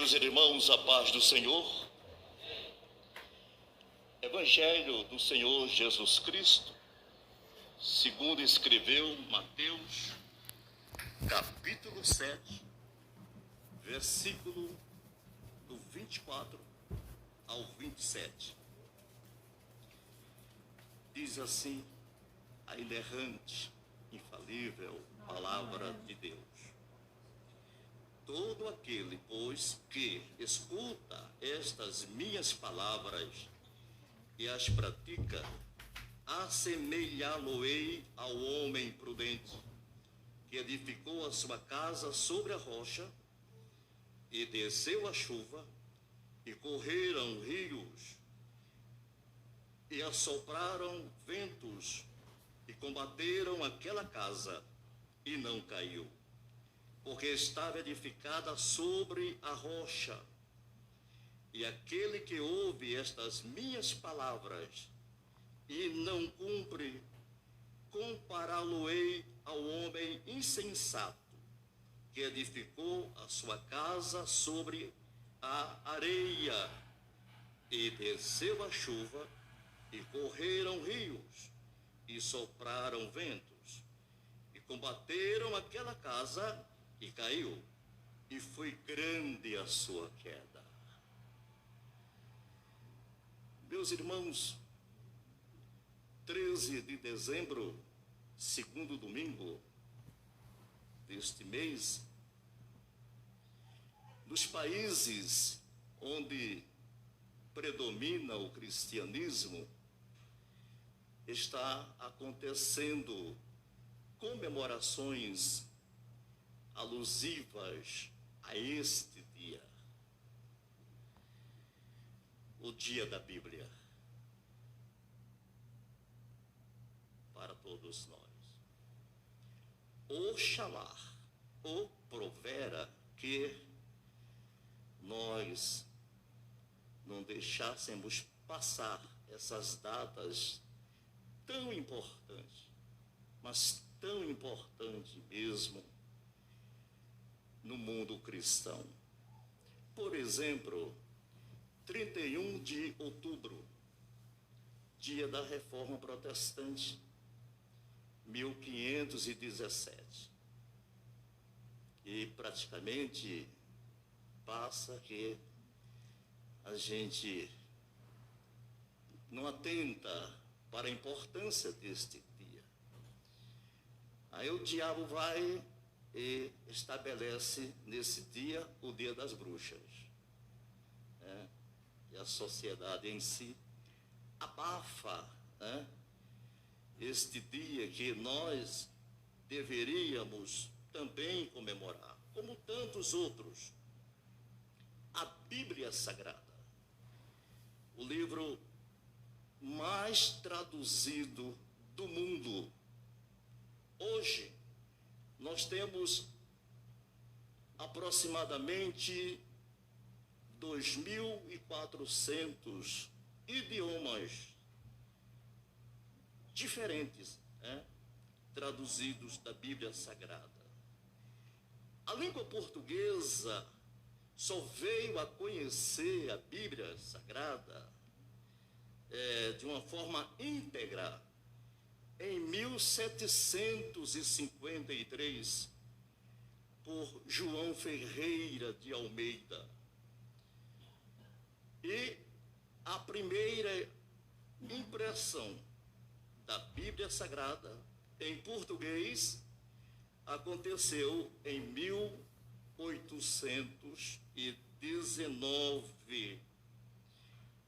Queridos irmãos, a paz do Senhor. Evangelho do Senhor Jesus Cristo, segundo escreveu Mateus, capítulo 7, versículo do 24 ao 27. Diz assim a inerrante, infalível palavra de Deus: todo aquele, pois, que escuta estas minhas palavras e as pratica, assemelhá-lo-ei ao homem prudente, que edificou a sua casa sobre a rocha, e desceu a chuva, e correram rios, e assopraram ventos, e combateram aquela casa, e não caiu, porque estava edificada sobre a rocha. E aquele que ouve estas minhas palavras e não cumpre, compará-lo-ei ao homem insensato, que edificou a sua casa sobre a areia, e desceu a chuva, e correram rios, e sopraram ventos, e combateram aquela casa, e caiu, e foi grande a sua queda. Meus irmãos, 13 de dezembro, segundo domingo deste mês, nos países onde predomina o cristianismo, está acontecendo comemorações alusivas a este dia, o dia da Bíblia, para todos nós. Oxalá, ou provera que nós não deixássemos passar essas datas tão importantes, mas tão importantes mesmo no mundo cristão. Por exemplo, 31 de outubro, dia da Reforma Protestante, 1517. E praticamente passa que a gente não atenta para a importância deste dia. Aí o diabo vai e estabelece nesse dia o Dia das Bruxas, né? E a sociedade em si abafa, né, este dia que nós deveríamos também comemorar, como tantos outros. A Bíblia Sagrada, o livro mais traduzido do mundo. Hoje, nós temos aproximadamente 2.400 idiomas diferentes, né, traduzidos da Bíblia Sagrada. A língua portuguesa só veio a conhecer a Bíblia Sagrada de uma forma íntegra em 1753, por João Ferreira de Almeida. E a primeira impressão da Bíblia Sagrada em português aconteceu em 1819.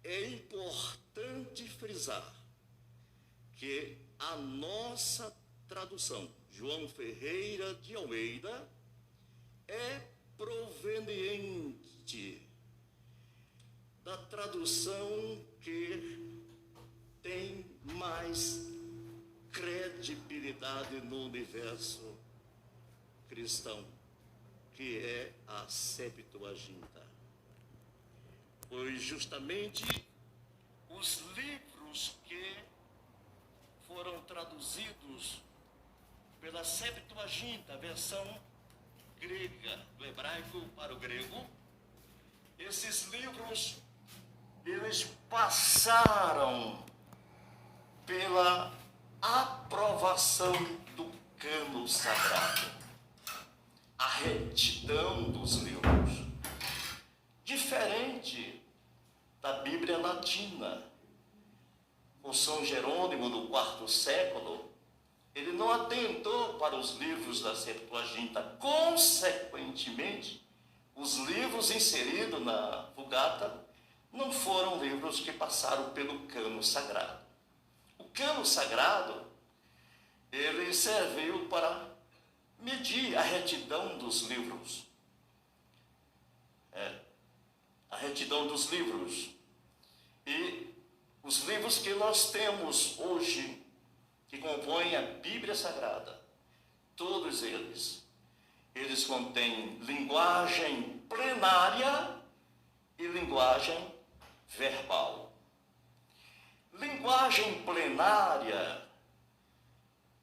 É importante frisar que a nossa tradução, João Ferreira de Almeida, é proveniente da tradução que tem mais credibilidade no universo cristão, que é a Septuaginta. Pois justamente os livros que foram traduzidos pela Septuaginta, versão grega, do hebraico para o grego, esses livros, eles passaram pela aprovação do cânon sagrado, a retidão dos livros, diferente da Bíblia Latina. O São Jerônimo, no quarto século, ele não atentou para os livros da Septuaginta. Consequentemente, os livros inseridos na Vulgata não foram livros que passaram pelo cânon sagrado. O cânon sagrado, ele serviu para medir a retidão dos livros. A retidão dos livros. E os livros que nós temos hoje, que compõem a Bíblia Sagrada, todos eles contêm linguagem plenária e linguagem verbal. Linguagem plenária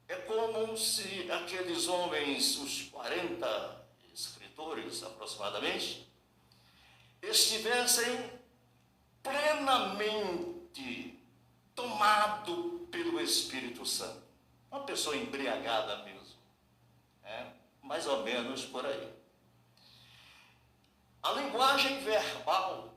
é como se aqueles homens, os 40 escritores aproximadamente, estivessem plenamente tomado pelo Espírito Santo. Uma pessoa embriagada mesmo. Mais ou menos por aí. A linguagem verbal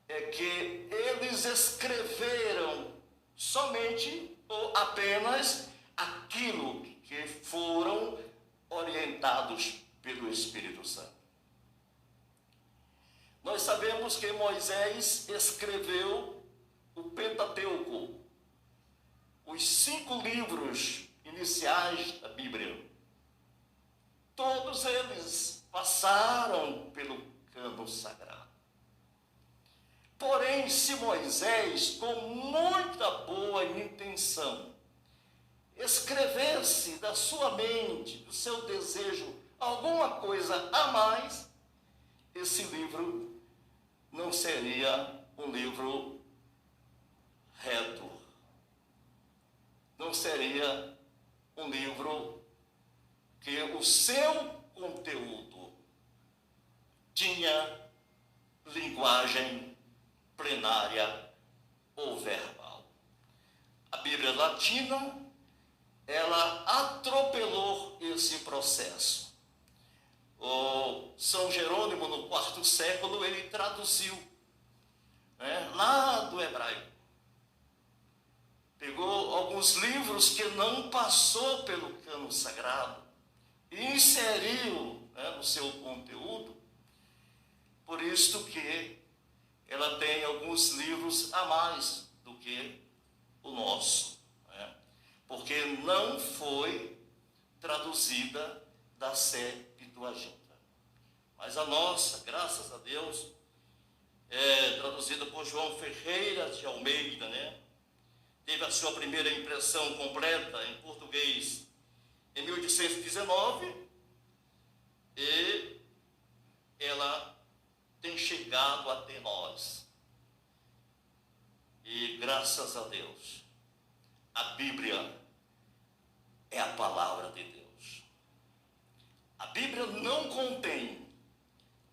é que eles escreveram somente ou apenas aquilo que foram orientados pelo Espírito Santo. Nós sabemos que Moisés escreveu o Pentateuco, os 5 livros iniciais da Bíblia. Todos eles passaram pelo cânon sagrado. Porém, se Moisés, com muita boa intenção, escrevesse da sua mente, do seu desejo, alguma coisa a mais, esse livro não seria um livro reto. Não seria um livro que o seu conteúdo tinha linguagem plenária ou verbal. A Bíblia Latina, ela atropelou esse processo. O São Jerônimo, no quarto século, ele traduziu, lá do hebraico. Pegou alguns livros que não passou pelo cânon sagrado e inseriu no seu conteúdo. Por isso que ela tem alguns livros a mais do que o nosso, porque não foi traduzida da Septuaginta. Mas a nossa, graças a Deus, é traduzida por João Ferreira de Almeida, Teve a sua primeira impressão completa em português em 1819 e ela tem chegado até nós. E graças a Deus, a Bíblia é a palavra de Deus. A Bíblia não contém,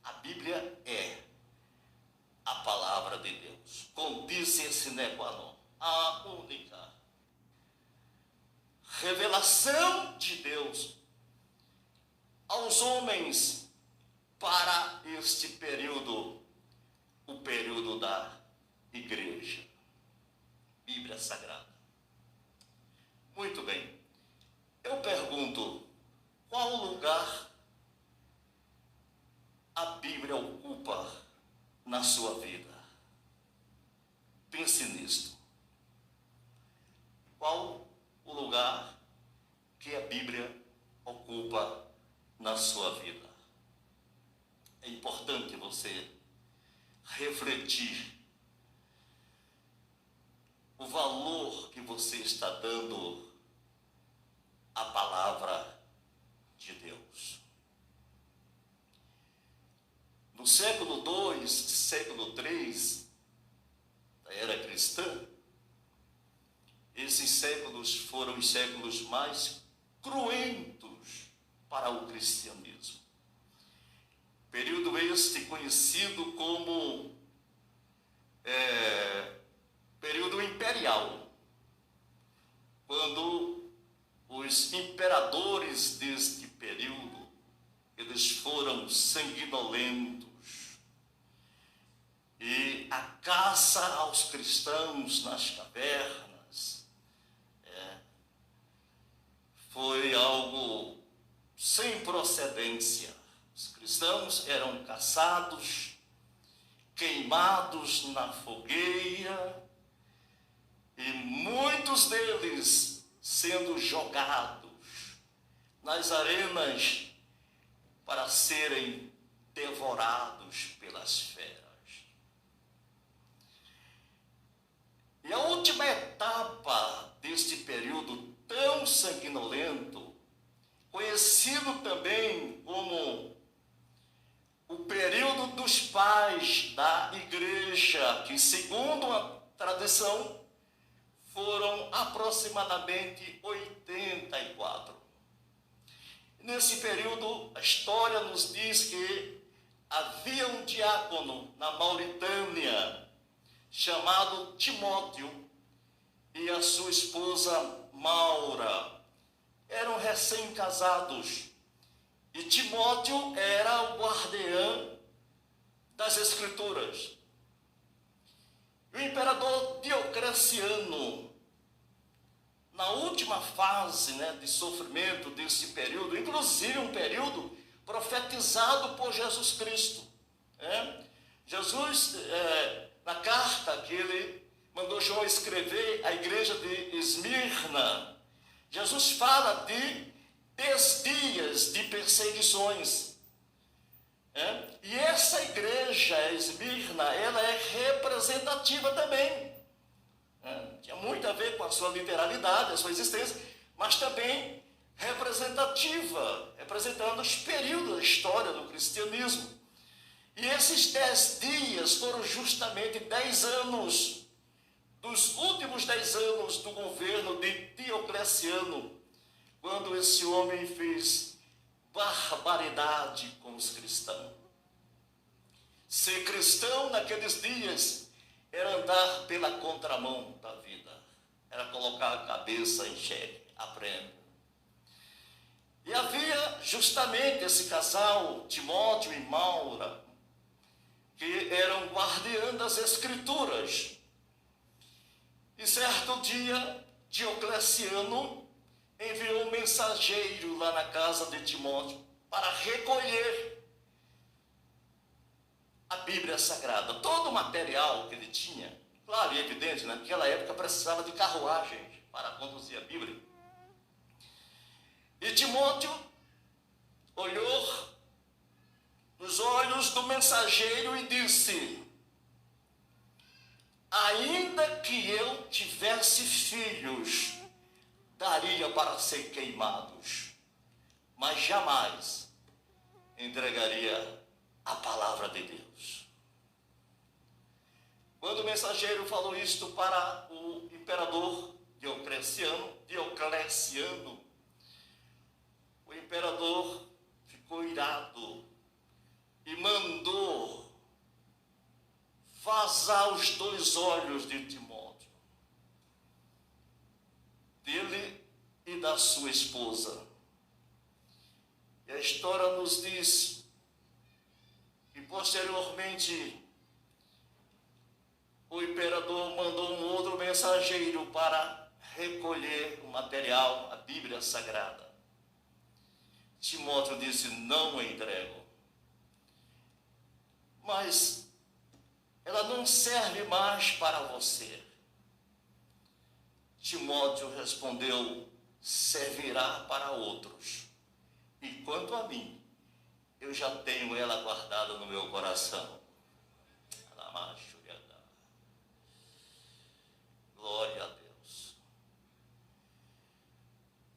a Bíblia é a palavra de Deus. Condice sine qua non, a única revelação de Deus aos homens para este período, o período da igreja. Bíblia Sagrada. Muito bem. Eu pergunto, qual lugar a Bíblia ocupa na sua vida? Pense nisto. Qual o lugar que a Bíblia ocupa na sua vida? É importante você refletir o valor que você está dando à palavra de Deus. No século II, século III da era cristã, esses séculos foram os séculos mais cruentos para o cristianismo. Período este conhecido como período imperial, quando os imperadores deste período, eles foram sanguinolentos, e a caça aos cristãos nas cavernas foi algo sem procedência. Os cristãos eram caçados, queimados na fogueira, e muitos deles sendo jogados nas arenas para serem devorados pelas feras. E a última etapa deste período tão sanguinolento, conhecido também como o período dos pais da igreja, que segundo a tradição foram aproximadamente 84. Nesse período, a história nos diz que havia um diácono na Mauritânia chamado Timóteo e a sua esposa Maura. Eram recém-casados e Timóteo era o guardião das Escrituras. O imperador Diocleciano, na última fase de sofrimento desse período, inclusive um período profetizado por Jesus Cristo. Jesus, na carta que ele mandou João escrever à igreja de Esmirna, Jesus fala de 10 dias de perseguições. E essa igreja, Esmirna, ela é representativa também. Tinha muito a ver com a sua literalidade, a sua existência, mas também representativa, representando os períodos da história do cristianismo. E esses 10 dias foram justamente 10 anos, dos últimos 10 anos do governo de Diocleciano, quando esse homem fez barbaridade com os cristãos. Ser cristão naqueles dias era andar pela contramão da vida, era colocar a cabeça em xeque, aprenda. E havia justamente esse casal, Timóteo e Maura, que eram guardiãs das Escrituras. E certo dia, Diocleciano enviou um mensageiro lá na casa de Timóteo para recolher a Bíblia Sagrada, todo o material que ele tinha. Claro e evidente, naquela época precisava de carruagens para conduzir a Bíblia. E Timóteo olhou nos olhos do mensageiro e disse: ainda que eu tivesse filhos, daria para ser queimados, mas jamais entregaria a palavra de Deus. Quando o mensageiro falou isto para o imperador Diocleciano, o imperador ficou irado e mandou vazar os 2 olhos de Timóteo, dele e da sua esposa. E a história nos diz que posteriormente o imperador mandou um outro mensageiro para recolher o material, a Bíblia Sagrada. Timóteo disse: não entrego. Mas ela não serve mais para você. Timóteo respondeu: servirá para outros. E quanto a mim, eu já tenho ela guardada no meu coração. Glória a Deus.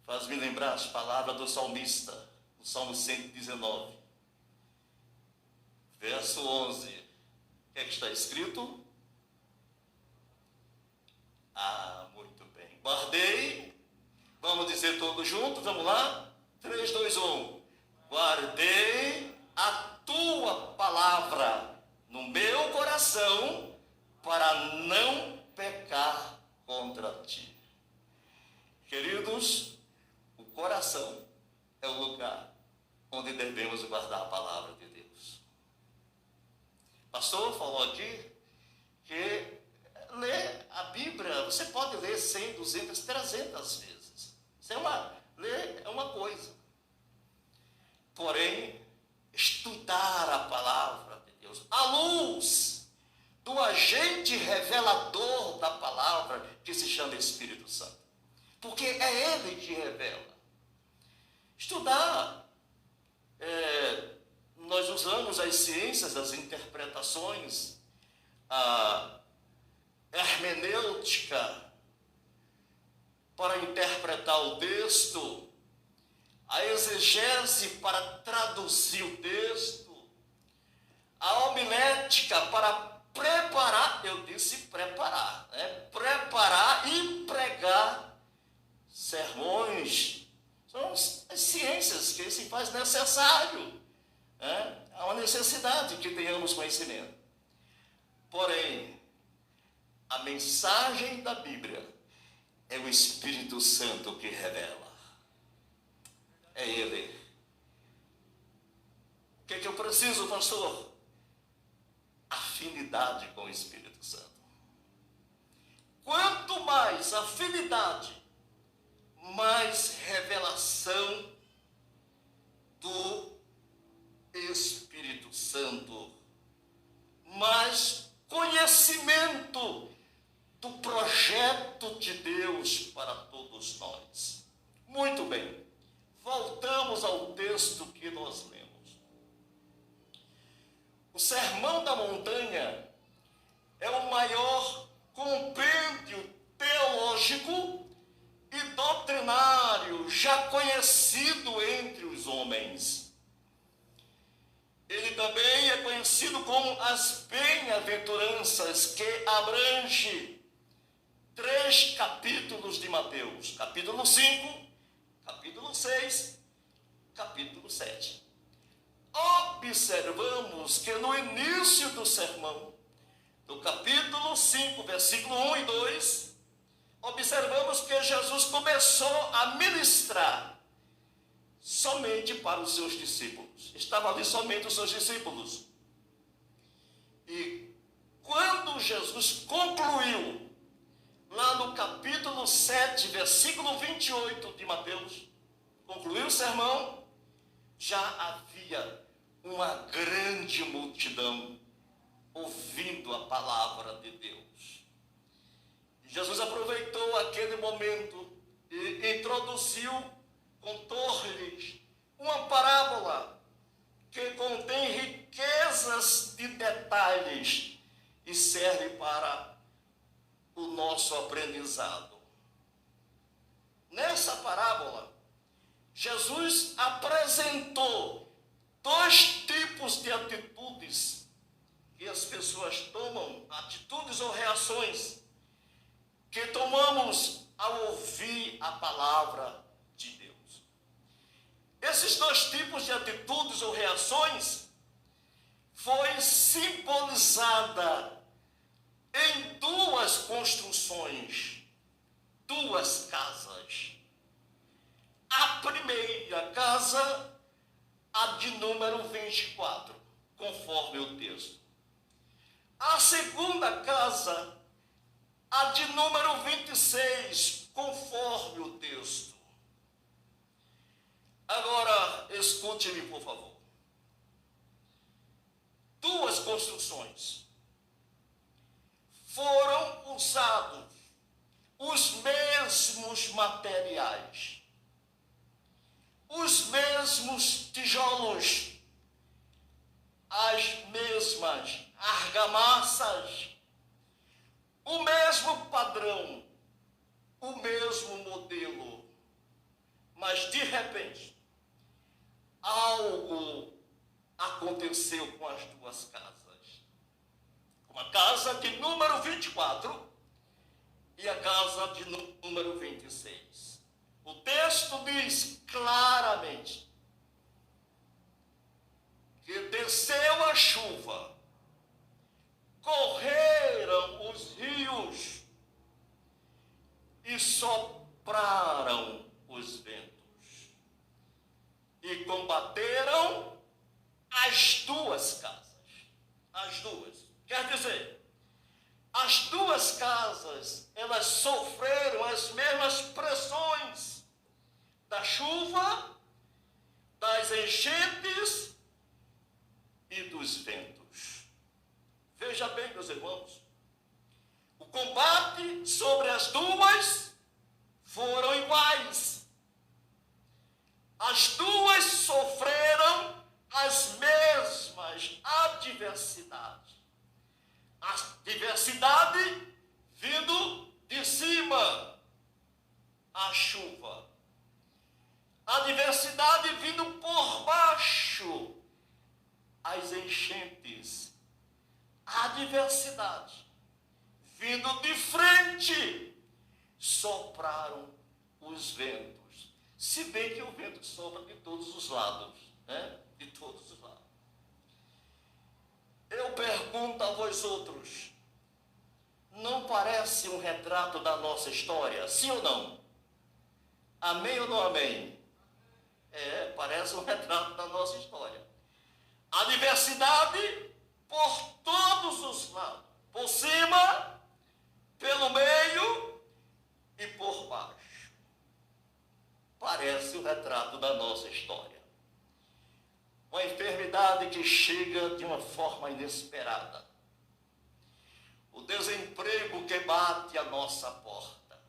Faz-me lembrar as palavras do salmista, no Salmo 119, verso 11. O que é que está escrito? Muito bem. Guardei. Vamos dizer todos juntos, vamos lá? 3, 2, 1. Guardei a tua palavra no meu coração para não pecar contra ti. Queridos, o coração é o lugar onde devemos guardar a palavra de Deus. O pastor falou aqui que ler a Bíblia, você pode ler 100, 200, 300 vezes. Ler é uma coisa. Porém, estudar a palavra de Deus, à luz do agente revelador da palavra, que se chama Espírito Santo. Porque é Ele que revela. Estudar, nós usamos as ciências, as interpretações, a hermenêutica para interpretar o texto, a exegese para traduzir o texto, a homilética para preparar, eu disse preparar, preparar e pregar sermões. São as ciências que se faz necessário. Há uma necessidade que tenhamos conhecimento. Porém, a mensagem da Bíblia é o Espírito Santo que revela. É Ele. O que eu preciso, pastor? Afinidade com o Espírito Santo. Quanto mais afinidade, mais revelação do Espírito Santo, mais conhecimento do projeto de Deus para todos nós. Muito bem, voltamos ao texto que nós lemos. O Sermão da Montanha é o maior compêndio teológico e doutrinário já conhecido entre os homens. Ele também é conhecido como as bem-aventuranças, que abrange 3 capítulos de Mateus: capítulo 5, capítulo 6, capítulo 7. Observamos que no início do sermão, do capítulo 5, versículo 1 e 2, observamos que Jesus começou a ministrar somente para os seus discípulos. Estavam ali somente os seus discípulos. E quando Jesus concluiu, lá no capítulo 7, versículo 28 de Mateus, concluiu o sermão, já havia uma grande multidão ouvindo a palavra de Deus. Jesus aproveitou aquele momento e introduziu, contou-lhes uma parábola que contém riquezas de detalhes e serve para o nosso aprendizado. Nessa parábola, Jesus apresentou 2 tipos de atitudes que as pessoas tomam, atitudes ou reações que tomamos ao ouvir a palavra de Deus. Esses 2 tipos de atitudes ou reações foi simbolizada em 2 construções, 2 casas. A primeira casa, a de número 24, conforme o texto. A segunda casa, a de número 26, conforme o texto. Agora, escute-me, por favor. 2 construções. Foram usados os mesmos materiais, os mesmos tijolos, as mesmas argamassas, o mesmo padrão, o mesmo modelo. Mas, de repente, algo aconteceu com as 2 casas. Uma casa de número 24 e a casa de número 26. O texto diz claramente que desceu a chuva, correram os rios e sopraram os ventos e combateram as duas casas. As duas. Quer dizer, as duas casas, elas sofreram as mesmas pressões da chuva, das enchentes e dos ventos. Veja bem, meus irmãos, o combate sobre as duas foram iguais. As duas sofreram as mesmas adversidades. A adversidade vindo de cima, a chuva. A adversidade vindo por baixo, as enchentes. A adversidade vindo de frente, sopraram os ventos. Se bem que o vento sopra de todos os lados, né? De todos os lados. Eu pergunto a vós outros, não parece um retrato da nossa história? Sim ou não? Amém ou não amém? Parece um retrato da nossa história. A adversidade por todos os lados, por cima, pelo meio e por baixo. Parece o retrato da nossa história. Uma enfermidade que chega de uma forma inesperada. O desemprego que bate à nossa porta.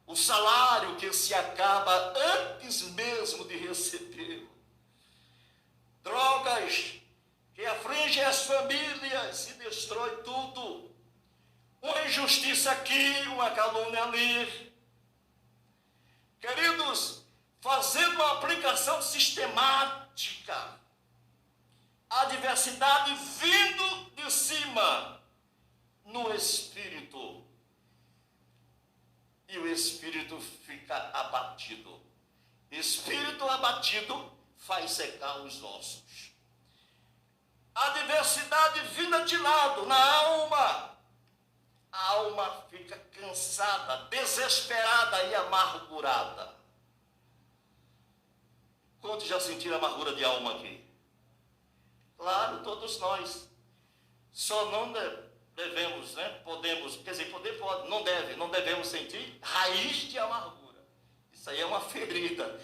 O salário que se acaba antes mesmo de recebê-lo. Drogas que afligem as famílias e destrói tudo. Uma injustiça aqui, uma calúnia ali. Queridos, fazendo uma aplicação sistemática, a adversidade vindo de cima no espírito, e o espírito fica abatido. Espírito abatido faz secar os ossos. A adversidade vinda de lado na alma, a alma fica cansada, desesperada e amargurada. Quantos já sentiram amargura de alma aqui? Claro, todos nós. Só não devemos, né? Podemos, quer dizer, poder pode, não devemos sentir raiz de amargura. Isso aí é uma ferida.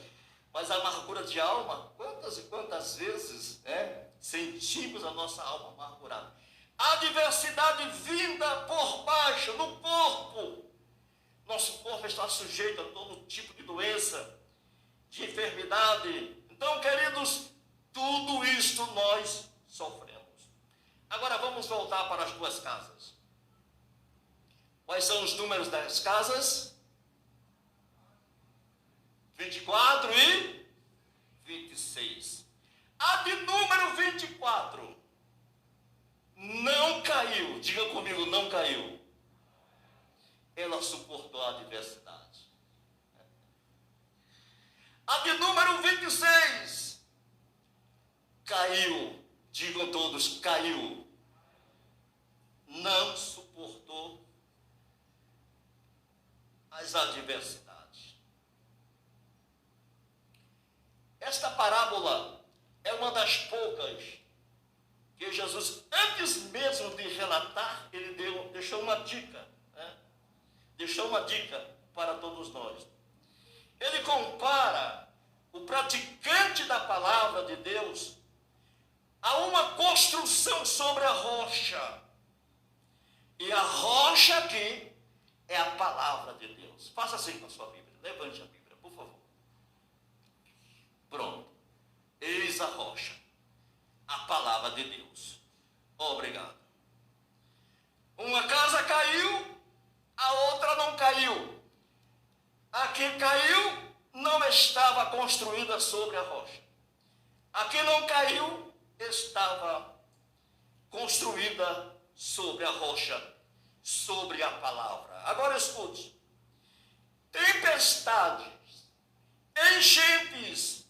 Mas a amargura de alma, quantas e quantas vezes, né, sentimos a nossa alma amargurada? A adversidade vinda por baixo, no corpo. Nosso corpo está sujeito a todo tipo de doença, de enfermidade. Então, queridos, tudo isto nós sofremos. Agora vamos voltar para as duas casas. Quais são os números das casas? 24 e 26. A de número 24 não caiu. Diga comigo, não caiu. Ela suportou a adversidade. A de número 26 caiu. Digam todos, caiu. Não suportou as adversidades. Esta parábola é uma das poucas que Jesus, antes mesmo de relatar, ele deixou uma dica, né? Deixou uma dica para todos nós. Ele compara o praticante da palavra de Deus a uma construção sobre a rocha. E a rocha aqui é a palavra de Deus. Faça assim com a sua Bíblia. Levante a Bíblia, por favor. Pronto. Eis a rocha. A palavra de Deus. Obrigado. Uma casa caiu, a outra não caiu. A que caiu não estava construída sobre a rocha. A que não caiu estava construída sobre a rocha, sobre a palavra. Agora escute. Tempestades, enchentes,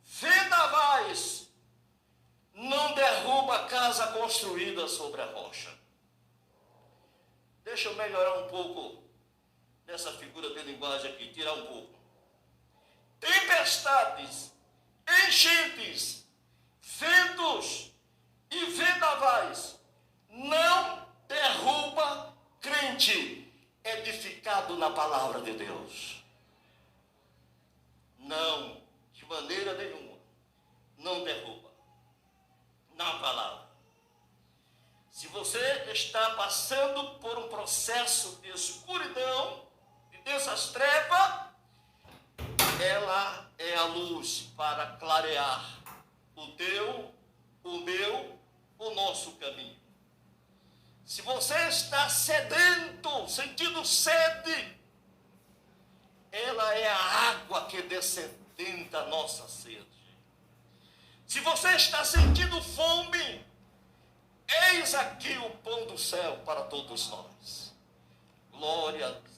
vendavais não construída sobre a rocha. Deixa eu melhorar um pouco dessa figura de linguagem aqui, tirar um pouco. Tempestades, enchentes, ventos e vendavais não derruba crente edificado na palavra de Deus. Não, de maneira nenhuma, não derruba na palavra. Se você está passando por um processo de escuridão, de densas trevas, ela é a luz para clarear o teu, o meu, o nosso caminho. Se você está sedento, sentindo sede, ela é a água que dessedenta a nossa sede. Se você está sentindo fome, eis aqui o pão do céu para todos nós. Glória a Deus.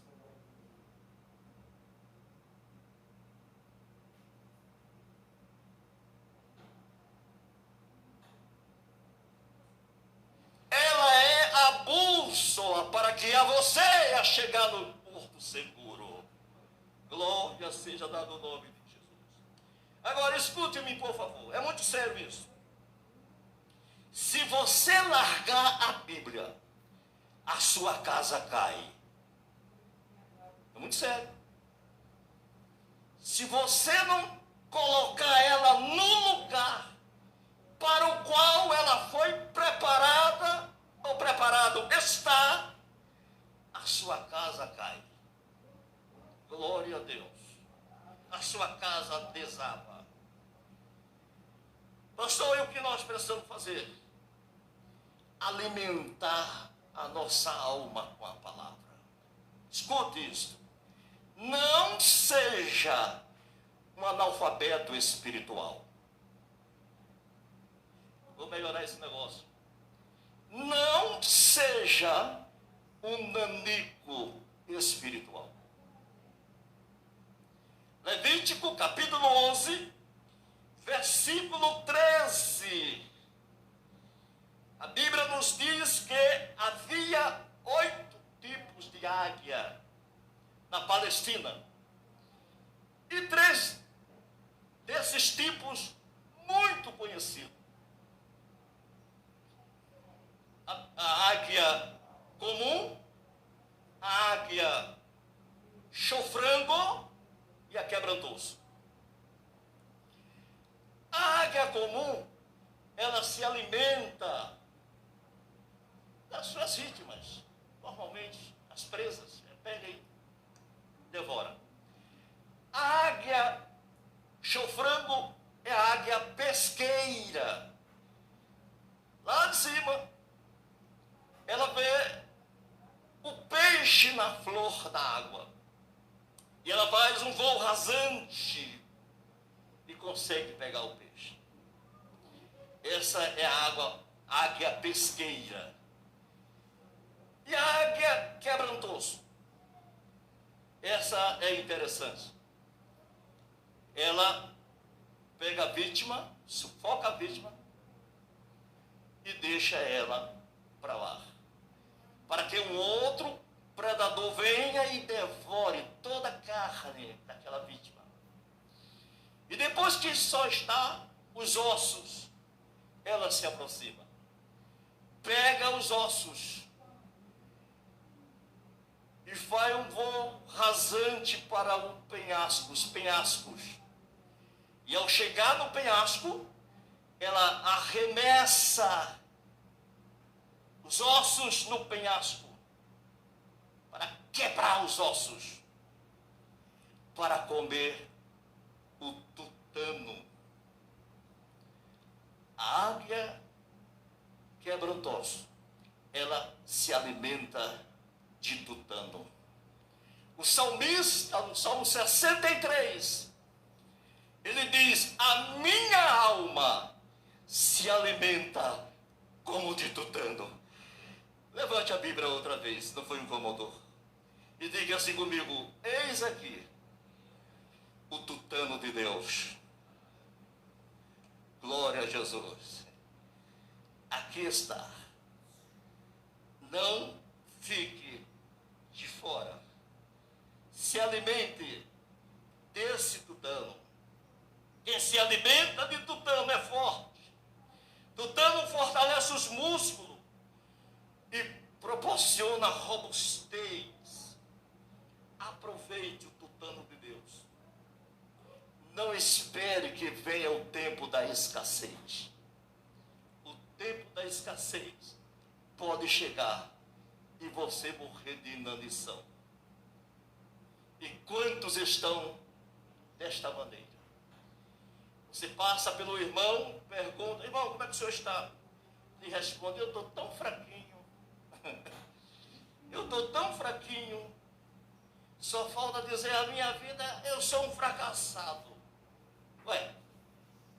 Ela é a bússola para guiar você a chegar no porto seguro. Glória seja dada no nome de Jesus. Agora escute-me, por favor. É muito sério isso. Se você largar a Bíblia, a sua casa cai. É muito sério. Se você não colocar ela no lugar para o qual ela foi preparada, ou preparado está, a sua casa cai. Glória a Deus. A sua casa desaba. Pastor, e o que nós precisamos fazer? Alimentar a nossa alma com a palavra. Escute isso. Não seja um analfabeto espiritual. Vou melhorar esse negócio. Não seja um nanico espiritual. Levítico capítulo 11, versículo 13. A Bíblia nos diz que havia 8 tipos de águia na Palestina. E 3 desses tipos muito conhecidos. A águia comum, a águia chofrango e a quebrantoso. A águia comum, ela se alimenta das suas vítimas, normalmente as presas, pega aí, devora. A águia chofrango é a águia pesqueira. Lá de cima, ela vê o peixe na flor da água. E ela faz um voo rasante e consegue pegar o peixe. Essa é a águia pesqueira. E a águia quebrantoso. Essa é interessante. Ela pega a vítima, sufoca a vítima e deixa ela para lá. Para que um outro predador venha e devore toda a carne daquela vítima. E depois que só está os ossos, ela se aproxima. Pega os ossos e faz um voo rasante para o penhasco, os penhascos. E ao chegar no penhasco, ela arremessa os ossos no penhasco, para quebrar os ossos, para comer o tutano. A águia quebrantosa, ela se alimenta de tutano. O salmista, no Salmo 63, ele diz: a minha alma se alimenta como de tutano. Levante a Bíblia outra vez, não foi incomodou. E diga assim comigo: eis aqui o tutano de Deus. Glória a Jesus. aqui está. Não fique de fora. Se alimente desse tutano. Quem se alimenta de tutano é forte. Tutano fortalece os músculos e proporciona robustez. Aproveite o tutano de Deus. Não espere que venha o tempo da escassez. O tempo da escassez pode chegar e você morrer de inanição. E quantos estão desta maneira? Você passa pelo irmão, pergunta: irmão, como é que o senhor está? Ele responde: eu estou tão fraquinho. Eu estou tão fraquinho. Só falta dizer a minha vida, eu sou um fracassado. Ué,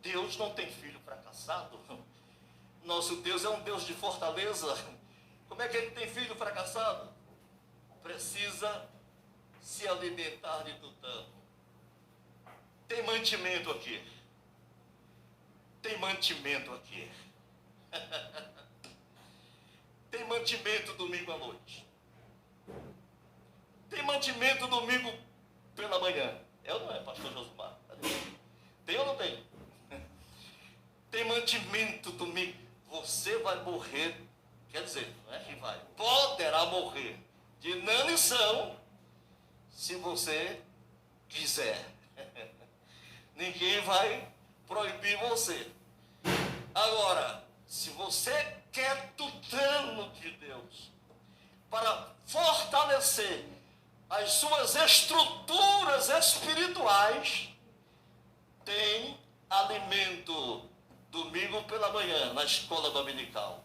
Deus não tem filho fracassado? Nosso Deus é um Deus de fortaleza. Como é que ele tem filho fracassado? Precisa se alimentar de tutano. Tem mantimento aqui. Tem mantimento aqui. Tem mantimento domingo à noite. Tem mantimento domingo pela manhã. É ou não é, pastor Josimar? Tem ou não tem? Tem mantimento domingo. Você vai morrer, quer dizer, não é que vai, poderá morrer de inanição se você quiser. Ninguém vai proibir você. Agora, se você quer tutano de Deus para fortalecer as suas estruturas espirituais, tem alimento domingo pela manhã na escola dominical.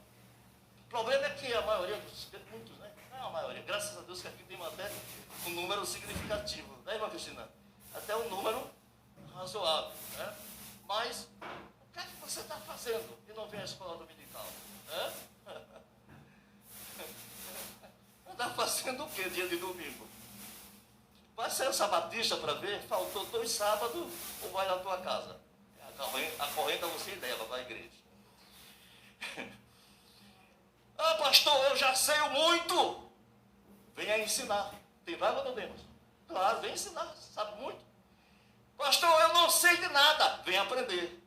O problema é que a maioria dos muitos, né? Não a maioria, graças a Deus que aqui tem até um número significativo, né, irmã Cristina? Até um número razoável, né? Mas o que é que você está fazendo que não vem à escola dominical? Está fazendo o que dia de domingo? Vai ser sabatista para ver? Faltou 2 sábados ou vai na tua casa? Acorrenta você e leva para a igreja. Ah, pastor, eu já sei muito. Venha ensinar. Tem vaga ou não temos? Claro, vem ensinar, sabe muito. Pastor, eu não sei de nada. Vem aprender.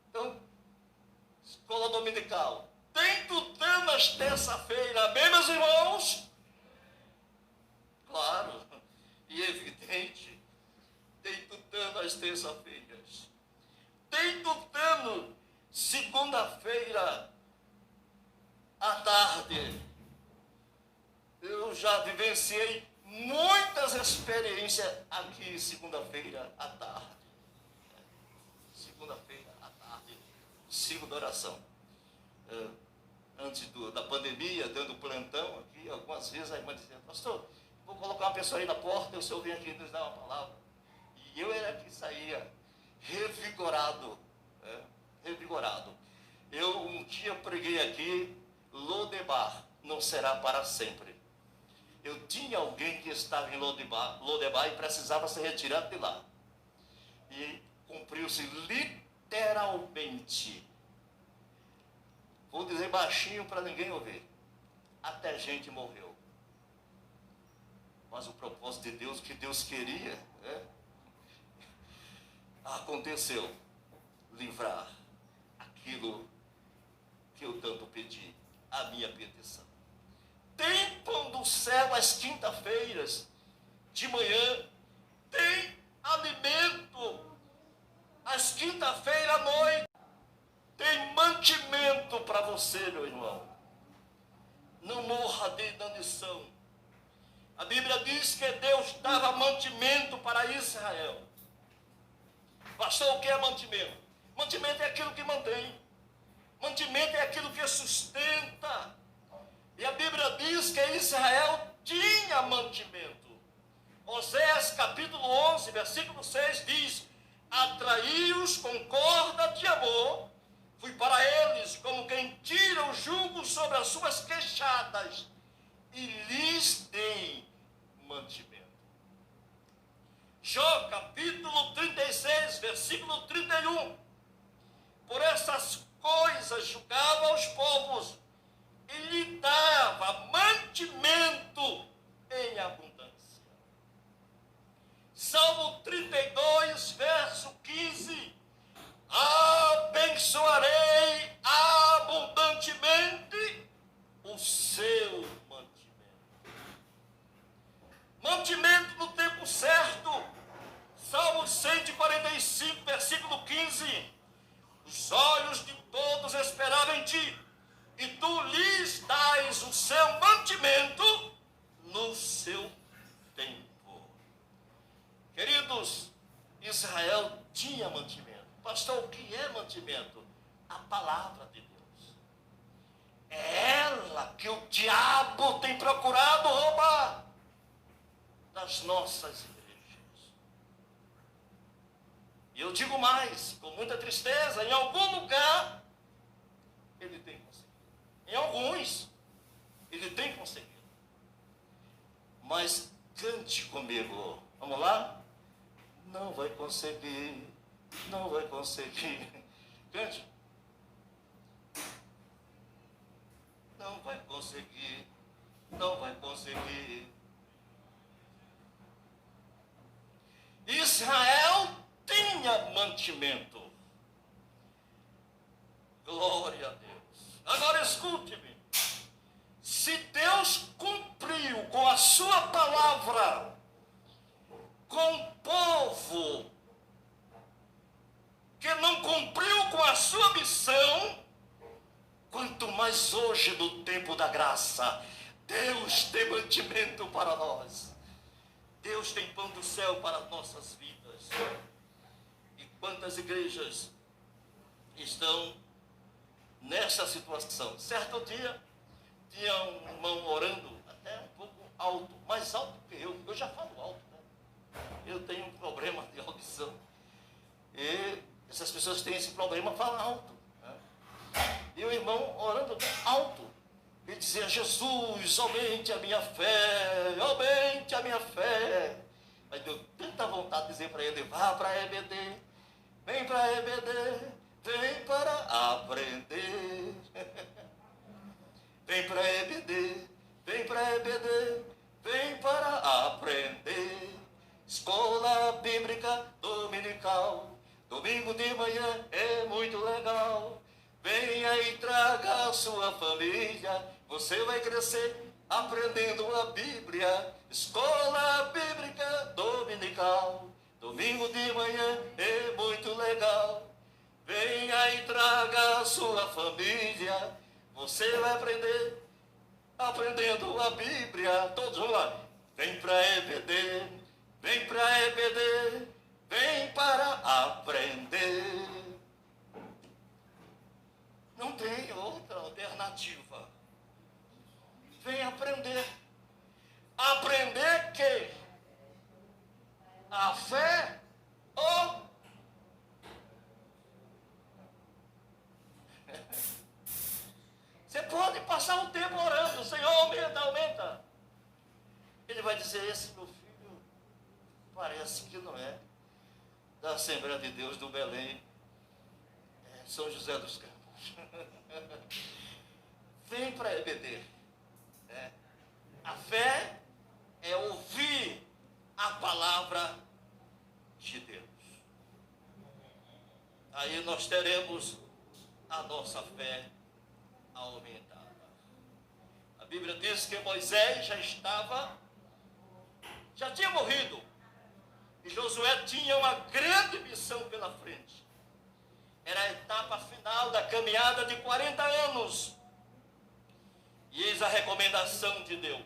Então, escola dominical. Tem tutano às terça-feira, amém, meus irmãos? Claro, e evidente. Tem tutano às terça-feiras. Tem tutano segunda-feira à tarde. Eu já vivenciei muitas experiências aqui segunda-feira à tarde. Segunda-feira à tarde, segunda oração. Antes da pandemia, dando plantão aqui, algumas vezes a irmã dizia: pastor, vou colocar uma pessoa aí na porta, e o senhor vem aqui nos dar uma palavra. E eu era que saía revigorado. Revigorado. Eu um dia preguei aqui: Lodebar não será para sempre. Eu tinha alguém que estava em Lodebar e precisava ser retirado de lá. E cumpriu-se literalmente. Vou dizer baixinho para ninguém ouvir. Até gente morreu. Mas o propósito de Deus, que Deus queria, aconteceu. Livrar aquilo que eu tanto pedi, a minha petição. Tem pão do céu às quinta-feiras, de manhã. Tem alimento às quinta-feiras à noite. Tem mantimento para você, meu irmão. Não morra de inanição. A Bíblia diz que Deus dava mantimento para Israel. Pastor, o que é mantimento? Mantimento é aquilo que mantém. Mantimento é aquilo que sustenta. E a Bíblia diz que Israel tinha mantimento. Oséias capítulo 11, versículo 6 diz: atraí-os com corda de amor, fui para eles como quem tira o jugo sobre as suas queixadas e lhes dei mantimento. Jó capítulo 36, versículo 31. Por essas coisas julgava aos povos e lhe dava mantimento em abundância. Salmo 32, verso 15. Abençoarei abundantemente o seu mantimento. Mantimento no tempo certo. Salmo 145, versículo 15. Os olhos de todos esperavam em ti, e tu lhes dás o seu mantimento no seu tempo. Queridos, Israel tinha mantimento. Pastor, o que é mantimento? A palavra de Deus. É ela que o diabo tem procurado roubar das nossas igrejas. E eu digo mais, com muita tristeza, em algum lugar ele tem conseguido. Em alguns ele tem conseguido. Mas cante comigo. Vamos lá? Não vai conseguir. Não vai conseguir. Cante. Não vai conseguir. Não vai conseguir. Israel tinha mantimento. Glória a Deus. Agora escute-me. Se Deus cumpriu com a sua palavra, com o povo que não cumpriu com a sua missão, quanto mais hoje no tempo da graça, Deus tem mantimento para nós. Deus tem pão do céu para nossas vidas. E quantas igrejas estão nessa situação? Certo dia, tinha um irmão orando, até um pouco alto, mais alto que eu já falo alto, né? Eu tenho um problema de audição. E essas pessoas que têm esse problema falam alto, né? E o irmão orando alto, ele dizia: Jesus, aumente a minha fé, aumente a minha fé. Mas deu tanta vontade de dizer para ele: vá para a EBD, vem para a EBD, vem para aprender. Vem para a EBD, vem para a EBD, vem para aprender. Escola Bíblica Dominical, domingo de manhã é muito legal. Venha e traga a sua família, você vai crescer aprendendo a Bíblia. Escola Bíblica Dominical, domingo de manhã é muito legal. Venha e traga a sua família, você vai aprender aprendendo a Bíblia. Todos vamos lá. Vem para a EBD, vem para a EBD, vem para aprender. Não tem outra alternativa. Vem aprender. Aprender que a fé ou você pode passar um tempo orando: Senhor, aumenta, aumenta. Ele vai dizer: esse meu filho parece que não é da Assembleia de Deus do Belém, São José dos Campos. Vem para a EBD. A fé é ouvir a palavra de Deus. Aí nós teremos a nossa fé aumentada. A Bíblia diz que Moisés já tinha morrido, e Josué tinha uma grande missão pela frente. Era a etapa final da caminhada de 40 anos. E eis a recomendação de Deus,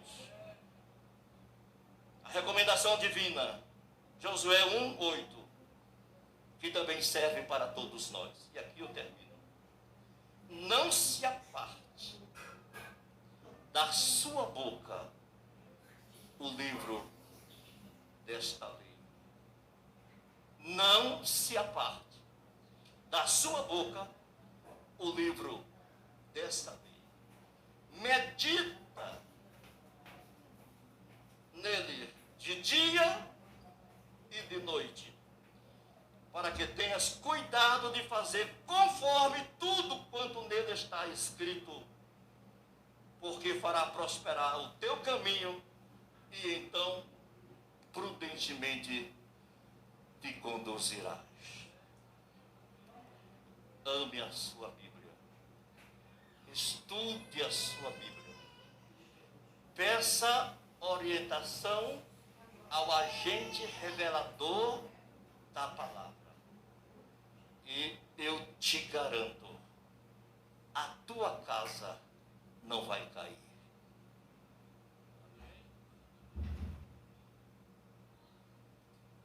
a recomendação divina, Josué 1:8, que também serve para todos nós. E aqui eu termino. Não se aparte da sua boca o livro desta lei. Não se aparte da sua boca o livro desta lei. Medita nele de dia e de noite, para que tenhas cuidado de fazer conforme tudo quanto nele está escrito, porque fará prosperar o teu caminho e então prudentemente te conduzirás. Ame a sua Bíblia, estude a sua Bíblia, peça orientação ao agente revelador da palavra. E eu te garanto, a tua casa não vai cair.